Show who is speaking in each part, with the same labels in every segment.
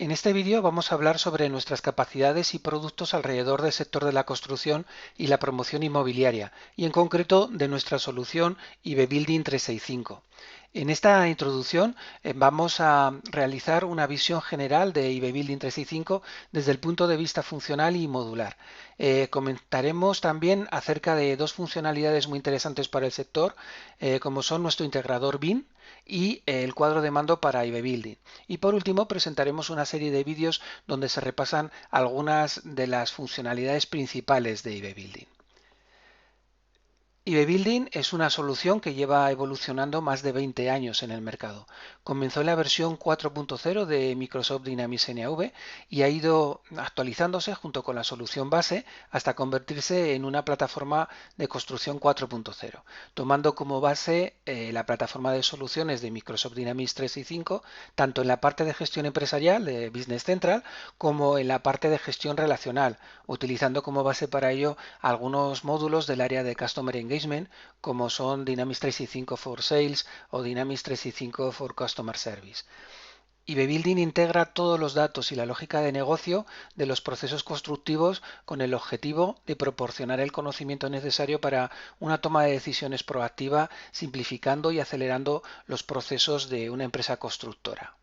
Speaker 1: En este vídeo vamos a hablar sobre nuestras capacidades y productos alrededor del sector de la construcción y la promoción inmobiliaria, y en concreto de nuestra solución IBbuilding 365. En esta introducción vamos a realizar una visión general de IBbuilding 365 desde el punto de vista funcional y modular. Comentaremos también acerca de dos funcionalidades muy interesantes para el sector, como son nuestro integrador BIM y el cuadro de mando para IBbuilding. Y por último presentaremos una serie de vídeos donde se repasan algunas de las funcionalidades principales de IBbuilding. IBbuilding es una solución que lleva evolucionando más de 20 años en el mercado. Comenzó en la versión 4.0 de Microsoft Dynamics NAV y ha ido actualizándose junto con la solución base hasta convertirse en una plataforma de construcción 4.0, tomando como base la plataforma de soluciones de Microsoft Dynamics 365, tanto en la parte de gestión empresarial de Business Central como en la parte de gestión relacional, utilizando como base para ello algunos módulos del área de Customer Engagement, como son Dynamics 365 for Sales o Dynamics 365 for Customer Service. IBbuilding integra todos los datos y la lógica de negocio de los procesos constructivos con el objetivo de proporcionar el conocimiento necesario para una toma de decisiones proactiva, simplificando y acelerando los procesos de una empresa constructora.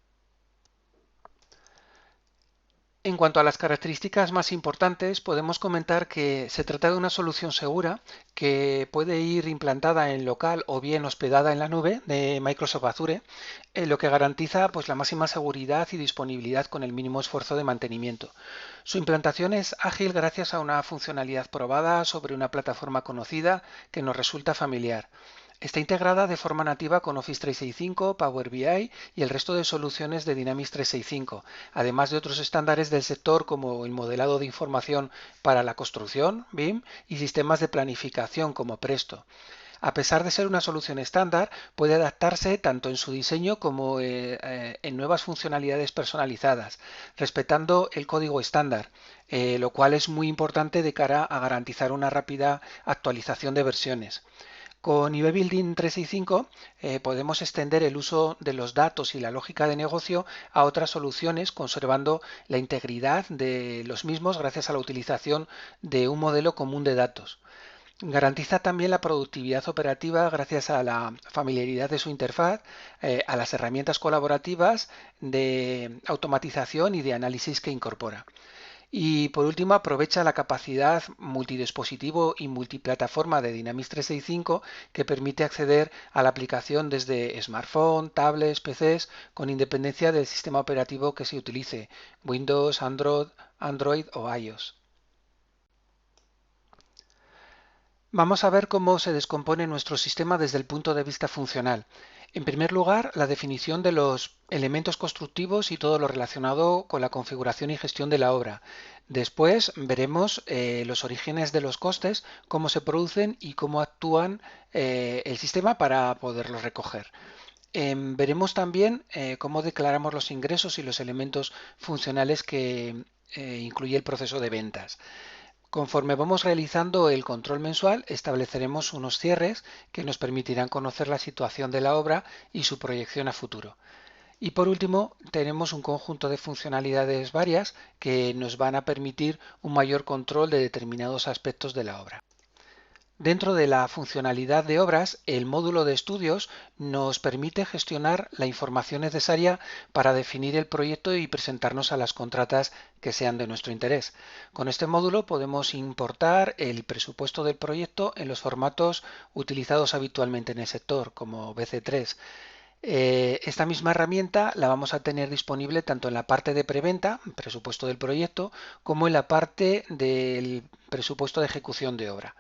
Speaker 1: En cuanto a las características más importantes, podemos comentar que se trata de una solución segura que puede ir implantada en local o bien hospedada en la nube de Microsoft Azure, lo que garantiza la máxima seguridad y disponibilidad con el mínimo esfuerzo de mantenimiento. Su implantación es ágil gracias a una funcionalidad probada sobre una plataforma conocida que nos resulta familiar. Está integrada de forma nativa con Office 365, Power BI y el resto de soluciones de Dynamics 365, además de otros estándares del sector como el modelado de información para la construcción, BIM, y sistemas de planificación como Presto. A pesar de ser una solución estándar, puede adaptarse tanto en su diseño como en nuevas funcionalidades personalizadas, respetando el código estándar, lo cual es muy importante de cara a garantizar una rápida actualización de versiones. Con IBbuilding 365 podemos extender el uso de los datos y la lógica de negocio a otras soluciones, conservando la integridad de los mismos gracias a la utilización de un modelo común de datos. Garantiza también la productividad operativa gracias a la familiaridad de su interfaz, a las herramientas colaborativas de automatización y de análisis que incorpora. Y por último, aprovecha la capacidad multidispositivo y multiplataforma de Dynamics 365 que permite acceder a la aplicación desde smartphone, tablets, PCs, con independencia del sistema operativo que se utilice, Windows, Android o iOS. Vamos a ver cómo se descompone nuestro sistema desde el punto de vista funcional. En primer lugar, la definición de los elementos constructivos y todo lo relacionado con la configuración y gestión de la obra. Después veremos los orígenes de los costes, cómo se producen y cómo actúan el sistema para poderlos recoger. Veremos también cómo declaramos los ingresos y los elementos funcionales que incluye el proceso de ventas. Conforme vamos realizando el control mensual, estableceremos unos cierres que nos permitirán conocer la situación de la obra y su proyección a futuro. Y por último, tenemos un conjunto de funcionalidades varias que nos van a permitir un mayor control de determinados aspectos de la obra. Dentro de la funcionalidad de obras, el módulo de estudios nos permite gestionar la información necesaria para definir el proyecto y presentarnos a las contratas que sean de nuestro interés. Con este módulo podemos importar el presupuesto del proyecto en los formatos utilizados habitualmente en el sector, como BC3. Esta misma herramienta la vamos a tener disponible tanto en la parte de preventa, presupuesto del proyecto, como en la parte del presupuesto de ejecución de obra.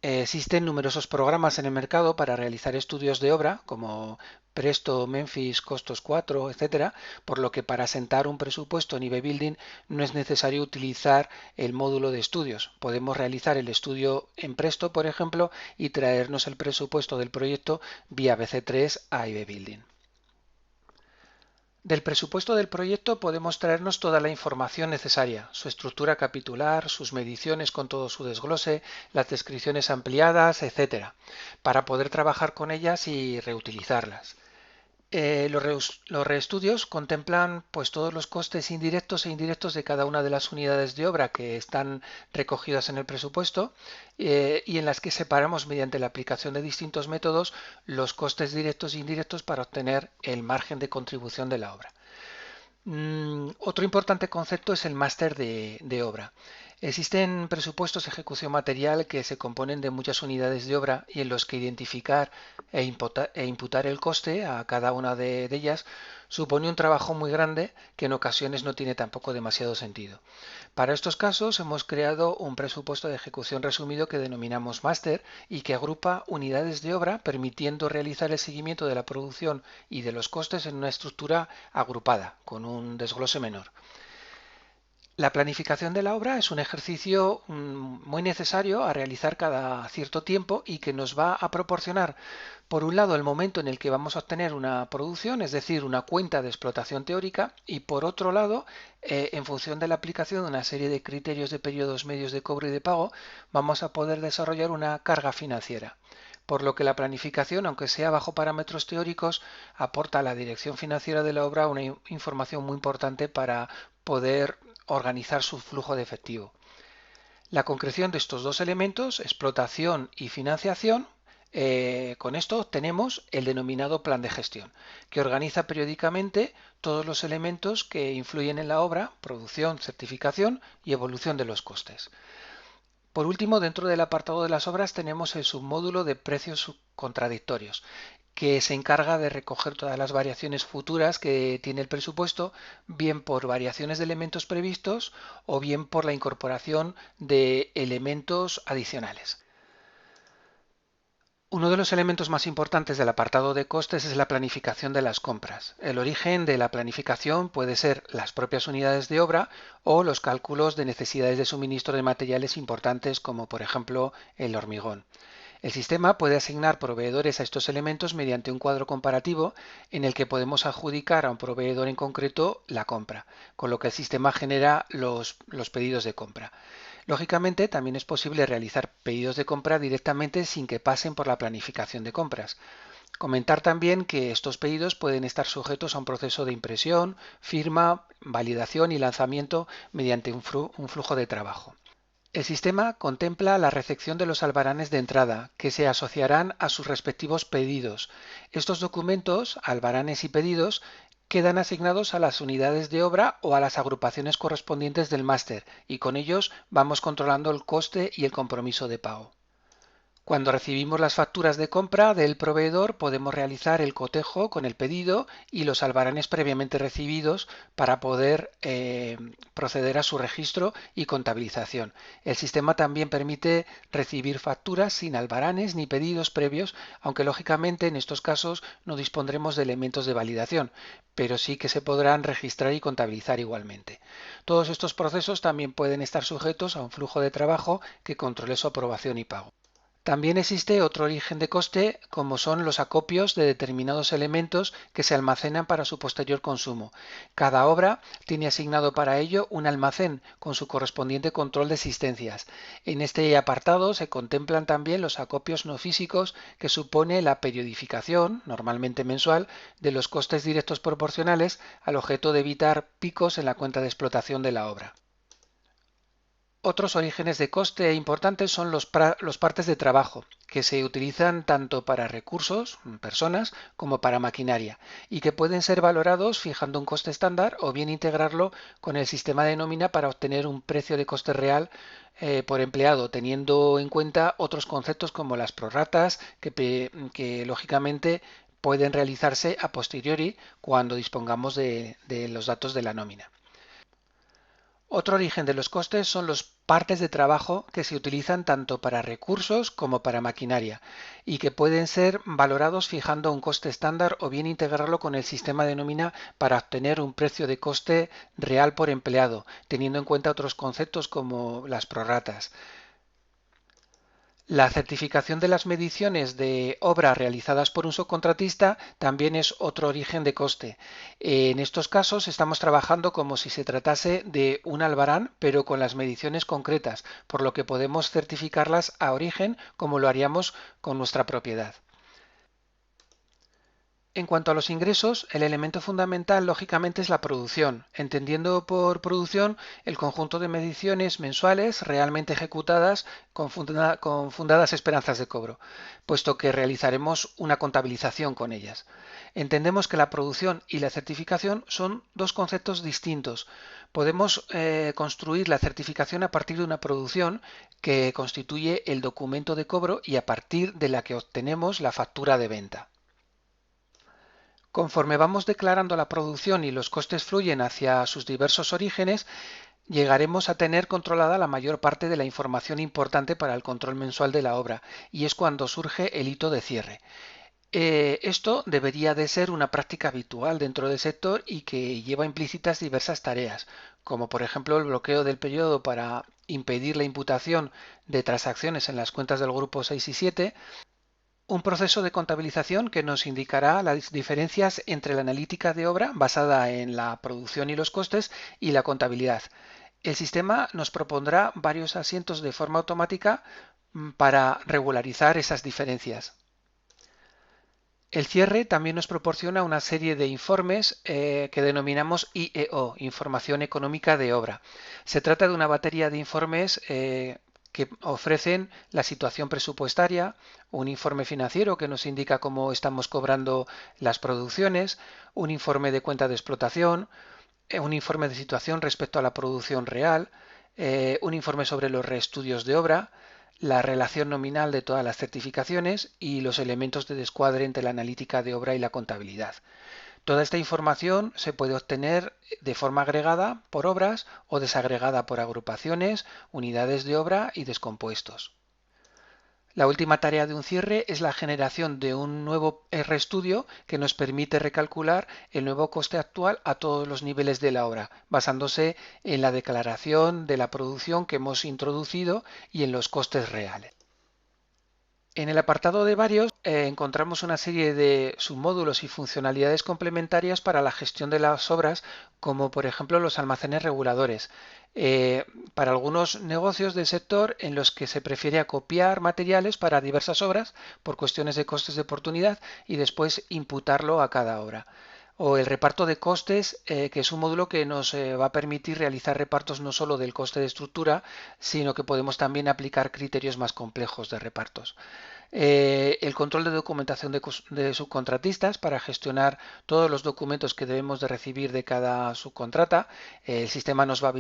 Speaker 1: Existen numerosos programas en el mercado para realizar estudios de obra, como Presto, Memphis, Costos 4, etcétera, por lo que para sentar un presupuesto en IBbuilding no es necesario utilizar el módulo de estudios. Podemos realizar el estudio en Presto, por ejemplo, y traernos el presupuesto del proyecto vía BC3 a IBbuilding. Del presupuesto del proyecto podemos traernos toda la información necesaria, su estructura capitular, sus mediciones con todo su desglose, las descripciones ampliadas, etcétera, para poder trabajar con ellas y reutilizarlas. Los reestudios contemplan pues todos los costes indirectos e indirectos de cada una de las unidades de obra que están recogidas en el presupuesto y en las que separamos mediante la aplicación de distintos métodos los costes directos e indirectos para obtener el margen de contribución de la obra. Otro importante concepto es el máster de obra. Existen presupuestos de ejecución material que se componen de muchas unidades de obra y en los que identificar e imputar el coste a cada una de ellas supone un trabajo muy grande que en ocasiones no tiene tampoco demasiado sentido. Para estos casos hemos creado un presupuesto de ejecución resumido que denominamos máster y que agrupa unidades de obra permitiendo realizar el seguimiento de la producción y de los costes en una estructura agrupada con un desglose menor. La planificación de la obra es un ejercicio muy necesario a realizar cada cierto tiempo y que nos va a proporcionar, por un lado, el momento en el que vamos a obtener una producción, es decir, una cuenta de explotación teórica, y por otro lado, en función de la aplicación de una serie de criterios de periodos medios de cobro y de pago, vamos a poder desarrollar una carga financiera. Por lo que la planificación, aunque sea bajo parámetros teóricos, aporta a la dirección financiera de la obra una información muy importante para poder organizar su flujo de efectivo. La concreción de estos dos elementos, explotación y financiación, con esto obtenemos el denominado plan de gestión, que organiza periódicamente todos los elementos que influyen en la obra, producción, certificación y evolución de los costes. Por último, dentro del apartado de las obras tenemos el submódulo de precios contradictorios, que se encarga de recoger todas las variaciones futuras que tiene el presupuesto, bien por variaciones de elementos previstos o bien por la incorporación de elementos adicionales. Uno de los elementos más importantes del apartado de costes es la planificación de las compras. El origen de la planificación puede ser las propias unidades de obra o los cálculos de necesidades de suministro de materiales importantes como por ejemplo el hormigón. El sistema puede asignar proveedores a estos elementos mediante un cuadro comparativo en el que podemos adjudicar a un proveedor en concreto la compra, con lo que el sistema genera los pedidos de compra. Lógicamente, también es posible realizar pedidos de compra directamente sin que pasen por la planificación de compras. Comentar también que estos pedidos pueden estar sujetos a un proceso de impresión, firma, validación y lanzamiento mediante un flujo de trabajo. El sistema contempla la recepción de los albaranes de entrada, que se asociarán a sus respectivos pedidos. Estos documentos, albaranes y pedidos, quedan asignados a las unidades de obra o a las agrupaciones correspondientes del máster, y con ellos vamos controlando el coste y el compromiso de pago. Cuando recibimos las facturas de compra del proveedor podemos realizar el cotejo con el pedido y los albaranes previamente recibidos para poder proceder a su registro y contabilización. El sistema también permite recibir facturas sin albaranes ni pedidos previos, aunque lógicamente en estos casos no dispondremos de elementos de validación, pero sí que se podrán registrar y contabilizar igualmente. Todos estos procesos también pueden estar sujetos a un flujo de trabajo que controle su aprobación y pago. También existe otro origen de coste, como son los acopios de determinados elementos que se almacenan para su posterior consumo. Cada obra tiene asignado para ello un almacén con su correspondiente control de existencias. En este apartado se contemplan también los acopios no físicos que supone la periodificación, normalmente mensual, de los costes directos proporcionales al objeto de evitar picos en la cuenta de explotación de la obra. Otros orígenes de coste importantes son los partes de trabajo, que se utilizan tanto para recursos, personas, como para maquinaria, y que pueden ser valorados fijando un coste estándar o bien integrarlo con el sistema de nómina para obtener un precio de coste real por empleado, teniendo en cuenta otros conceptos como las prorratas, que lógicamente pueden realizarse a posteriori cuando dispongamos de los datos de la nómina. Otro origen de los costes son los partes de trabajo que se utilizan tanto para recursos como para maquinaria y que pueden ser valorados fijando un coste estándar o bien integrarlo con el sistema de nómina para obtener un precio de coste real por empleado, teniendo en cuenta otros conceptos como las prorratas. La certificación de las mediciones de obra realizadas por un subcontratista también es otro origen de coste. En estos casos estamos trabajando como si se tratase de un albarán, pero con las mediciones concretas, por lo que podemos certificarlas a origen como lo haríamos con nuestra propiedad. En cuanto a los ingresos, el elemento fundamental lógicamente es la producción, entendiendo por producción el conjunto de mediciones mensuales realmente ejecutadas con fundadas esperanzas de cobro, puesto que realizaremos una contabilización con ellas. Entendemos que la producción y la certificación son dos conceptos distintos. Podemos construir la certificación a partir de una producción que constituye el documento de cobro y a partir de la que obtenemos la factura de venta. Conforme vamos declarando la producción y los costes fluyen hacia sus diversos orígenes, llegaremos a tener controlada la mayor parte de la información importante para el control mensual de la obra, y es cuando surge el hito de cierre. Esto debería de ser una práctica habitual dentro del sector y que lleva implícitas diversas tareas, como por ejemplo el bloqueo del periodo para impedir la imputación de transacciones en las cuentas del grupo 6 y 7, un proceso de contabilización que nos indicará las diferencias entre la analítica de obra basada en la producción y los costes y la contabilidad. El sistema nos propondrá varios asientos de forma automática para regularizar esas diferencias. El cierre también nos proporciona una serie de informes que denominamos IEO, Información Económica de Obra. Se trata de una batería de informes que ofrecen la situación presupuestaria, un informe financiero que nos indica cómo estamos cobrando las producciones, un informe de cuenta de explotación, un informe de situación respecto a la producción real, un informe sobre los reestudios de obra, la relación nominal de todas las certificaciones y los elementos de descuadre entre la analítica de obra y la contabilidad. Toda esta información se puede obtener de forma agregada por obras o desagregada por agrupaciones, unidades de obra y descompuestos. La última tarea de un cierre es la generación de un nuevo RStudio que nos permite recalcular el nuevo coste actual a todos los niveles de la obra, basándose en la declaración de la producción que hemos introducido y en los costes reales. En el apartado de varios encontramos una serie de submódulos y funcionalidades complementarias para la gestión de las obras, como por ejemplo los almacenes reguladores. Para algunos negocios del sector en los que se prefiere acopiar materiales para diversas obras por cuestiones de costes de oportunidad y después imputarlo a cada obra. O el reparto de costes, que es un módulo que nos va a permitir realizar repartos no solo del coste de estructura, sino que podemos también aplicar criterios más complejos de repartos. El control de documentación de subcontratistas para gestionar todos los documentos que debemos de recibir de cada subcontrata. El sistema nos va a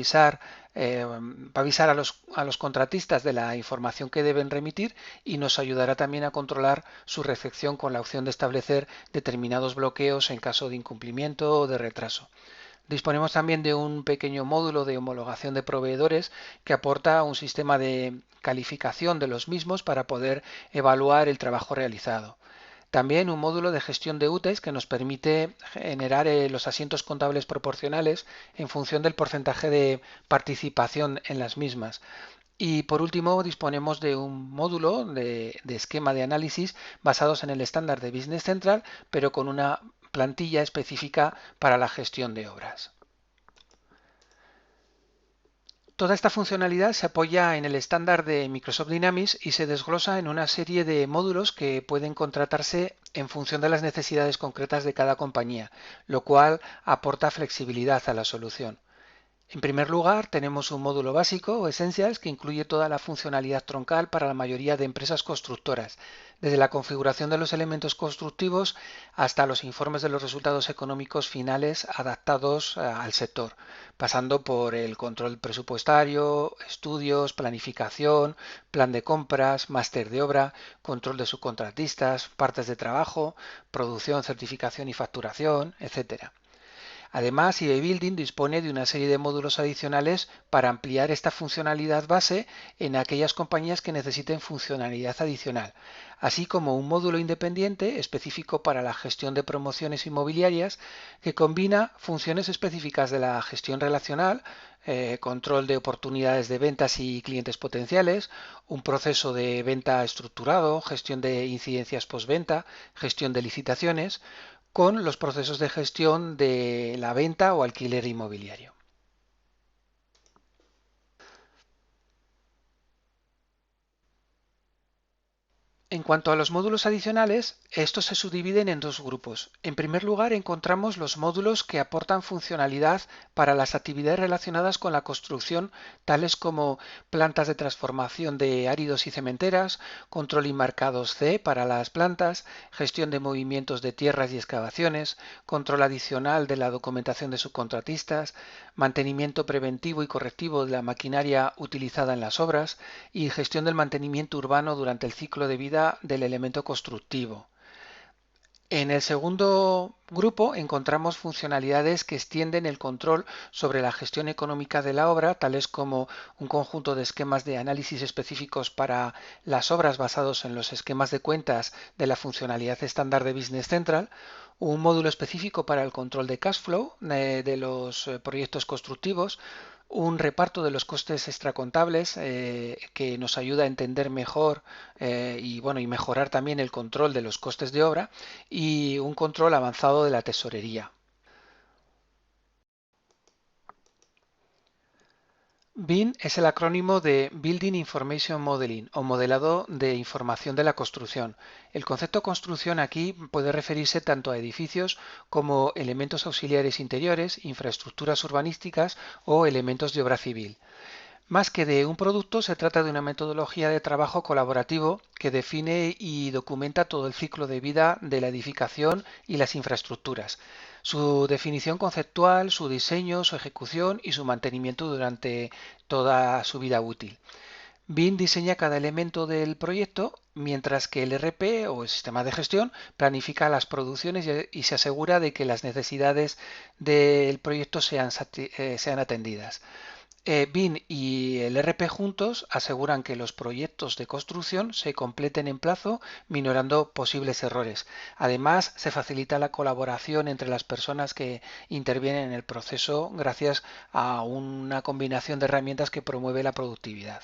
Speaker 1: avisar a los contratistas de la información que deben remitir y nos ayudará también a controlar su recepción con la opción de establecer determinados bloqueos en caso de incumplimiento o de retraso. Disponemos también de un pequeño módulo de homologación de proveedores que aporta un sistema de calificación de los mismos para poder evaluar el trabajo realizado. También un módulo de gestión de UTEs que nos permite generar los asientos contables proporcionales en función del porcentaje de participación en las mismas. Y por último, disponemos de un módulo de esquema de análisis basados en el estándar de Business Central, pero con una plantilla específica para la gestión de obras. Toda esta funcionalidad se apoya en el estándar de Microsoft Dynamics y se desglosa en una serie de módulos que pueden contratarse en función de las necesidades concretas de cada compañía, lo cual aporta flexibilidad a la solución. En primer lugar, tenemos un módulo básico o Essentials que incluye toda la funcionalidad troncal para la mayoría de empresas constructoras, desde la configuración de los elementos constructivos hasta los informes de los resultados económicos finales adaptados al sector, pasando por el control presupuestario, estudios, planificación, plan de compras, máster de obra, control de subcontratistas, partes de trabajo, producción, certificación y facturación, etcétera. Además, eBay Building dispone de una serie de módulos adicionales para ampliar esta funcionalidad base en aquellas compañías que necesiten funcionalidad adicional, así como un módulo independiente específico para la gestión de promociones inmobiliarias que combina funciones específicas de la gestión relacional, control de oportunidades de ventas y clientes potenciales, un proceso de venta estructurado, gestión de incidencias postventa, gestión de licitaciones, con los procesos de gestión de la venta o alquiler inmobiliario. En cuanto a los módulos adicionales, estos se subdividen en dos grupos. En primer lugar, encontramos los módulos que aportan funcionalidad para las actividades relacionadas con la construcción, tales como plantas de transformación de áridos y cementeras, control y marcados C para las plantas, gestión de movimientos de tierras y excavaciones, control adicional de la documentación de subcontratistas, mantenimiento preventivo y correctivo de la maquinaria utilizada en las obras y gestión del mantenimiento urbano durante el ciclo de vida del elemento constructivo. En el segundo grupo encontramos funcionalidades que extienden el control sobre la gestión económica de la obra, tales como un conjunto de esquemas de análisis específicos para las obras basados en los esquemas de cuentas de la funcionalidad estándar de Business Central, un módulo específico para el control de cash flow de los proyectos constructivos, un reparto de los costes extracontables que nos ayuda a entender mejor y mejorar también el control de los costes de obra y un control avanzado de la tesorería. BIM es el acrónimo de Building Information Modeling o modelado de información de la construcción. El concepto construcción aquí puede referirse tanto a edificios como elementos auxiliares interiores, infraestructuras urbanísticas o elementos de obra civil. Más que de un producto, se trata de una metodología de trabajo colaborativo que define y documenta todo el ciclo de vida de la edificación y las infraestructuras, su definición conceptual, su diseño, su ejecución y su mantenimiento durante toda su vida útil. BIM diseña cada elemento del proyecto, mientras que el RP o el sistema de gestión planifica las producciones y se asegura de que las necesidades del proyecto sean atendidas. BIM y el RP juntos aseguran que los proyectos de construcción se completen en plazo, minorando posibles errores. Además, se facilita la colaboración entre las personas que intervienen en el proceso gracias a una combinación de herramientas que promueve la productividad.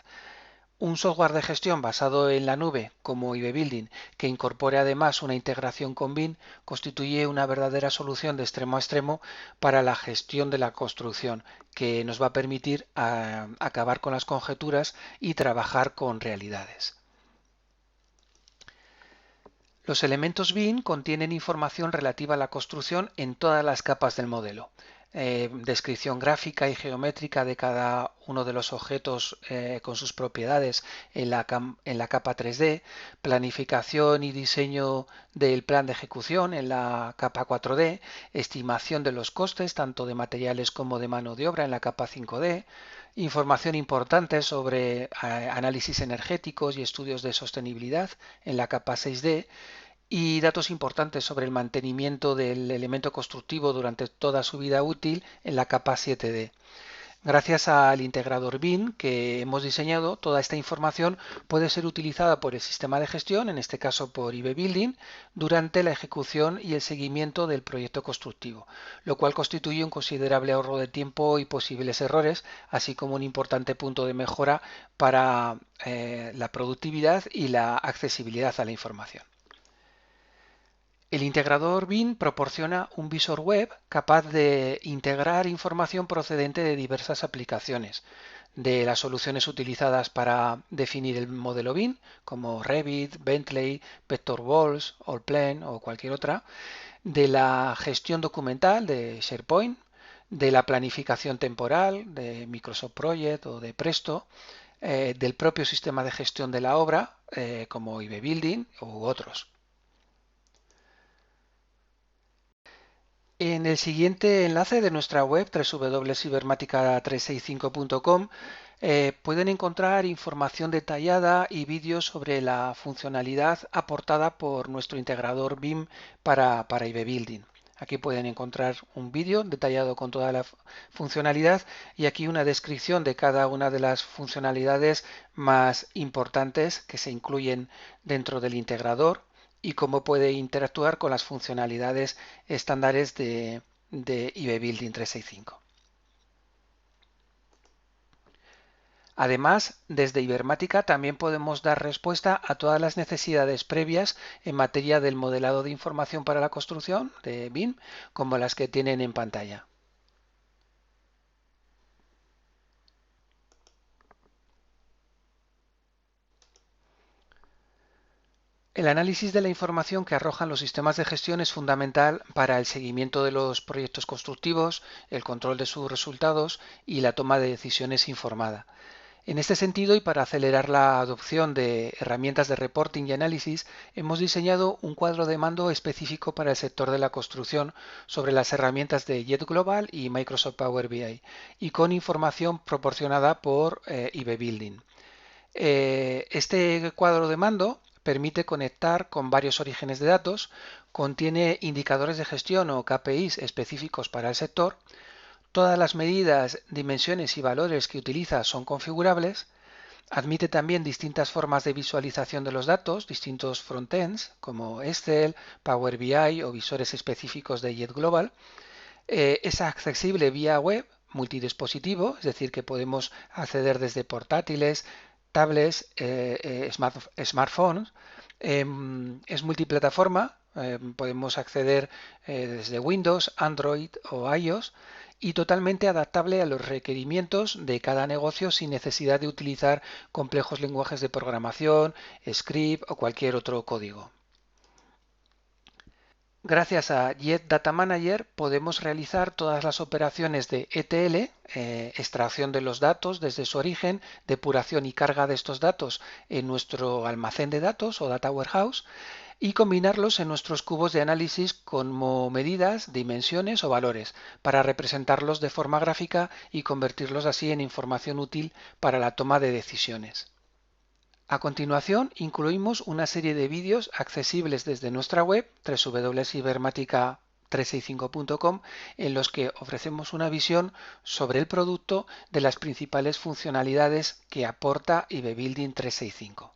Speaker 1: Un software de gestión basado en la nube, como IB Building, que incorpore además una integración con BIM, constituye una verdadera solución de extremo a extremo para la gestión de la construcción, que nos va a permitir acabar con las conjeturas y trabajar con realidades. Los elementos BIM contienen información relativa a la construcción en todas las capas del modelo. Descripción gráfica y geométrica de cada uno de los objetos con sus propiedades en la capa 3D, planificación y diseño del plan de ejecución en la capa 4D, estimación de los costes tanto de materiales como de mano de obra en la capa 5D, información importante sobre análisis energéticos y estudios de sostenibilidad en la capa 6D, y datos importantes sobre el mantenimiento del elemento constructivo durante toda su vida útil en la capa 7D. Gracias al integrador BIM que hemos diseñado, toda esta información puede ser utilizada por el sistema de gestión, en este caso por IB Building, durante la ejecución y el seguimiento del proyecto constructivo, lo cual constituye un considerable ahorro de tiempo y posibles errores, así como un importante punto de mejora para la productividad y la accesibilidad a la información. El integrador BIM proporciona un visor web capaz de integrar información procedente de diversas aplicaciones, de las soluciones utilizadas para definir el modelo BIM, como Revit, Bentley, Vectorworks, Allplan o cualquier otra, de la gestión documental de SharePoint, de la planificación temporal de Microsoft Project o de Presto, del propio sistema de gestión de la obra, como IB Building u otros. En el siguiente enlace de nuestra web www.cibermatica365.com pueden encontrar información detallada y vídeos sobre la funcionalidad aportada por nuestro integrador BIM para IB Building. Aquí pueden encontrar un vídeo detallado con toda la funcionalidad y aquí una descripción de cada una de las funcionalidades más importantes que se incluyen dentro del integrador y cómo puede interactuar con las funcionalidades estándares de IB Building 365. Además, desde Ibermática también podemos dar respuesta a todas las necesidades previas en materia del modelado de información para la construcción de BIM, como las que tienen en pantalla. El análisis de la información que arrojan los sistemas de gestión es fundamental para el seguimiento de los proyectos constructivos, el control de sus resultados y la toma de decisiones informada. En este sentido, y para acelerar la adopción de herramientas de reporting y análisis, hemos diseñado un cuadro de mando específico para el sector de la construcción sobre las herramientas de Jet Global y Microsoft Power BI y con información proporcionada por IB Building. Este cuadro de mando permite conectar con varios orígenes de datos, contiene indicadores de gestión o KPIs específicos para el sector. Todas las medidas, dimensiones y valores que utiliza son configurables. Admite también distintas formas de visualización de los datos, distintos frontends como Excel, Power BI o visores específicos de Jet Global. Es accesible vía web, multidispositivo, es decir, que podemos acceder desde portátiles, tablets, smartphones. Es multiplataforma, podemos acceder desde Windows, Android o iOS y totalmente adaptable a los requerimientos de cada negocio sin necesidad de utilizar complejos lenguajes de programación, script o cualquier otro código. Gracias a Jet Data Manager podemos realizar todas las operaciones de ETL, extracción de los datos desde su origen, depuración y carga de estos datos en nuestro almacén de datos o Data Warehouse y combinarlos en nuestros cubos de análisis como medidas, dimensiones o valores para representarlos de forma gráfica y convertirlos así en información útil para la toma de decisiones. A continuación, incluimos una serie de vídeos accesibles desde nuestra web www.cibermatica365.com en los que ofrecemos una visión sobre el producto de las principales funcionalidades que aporta IB Building 365.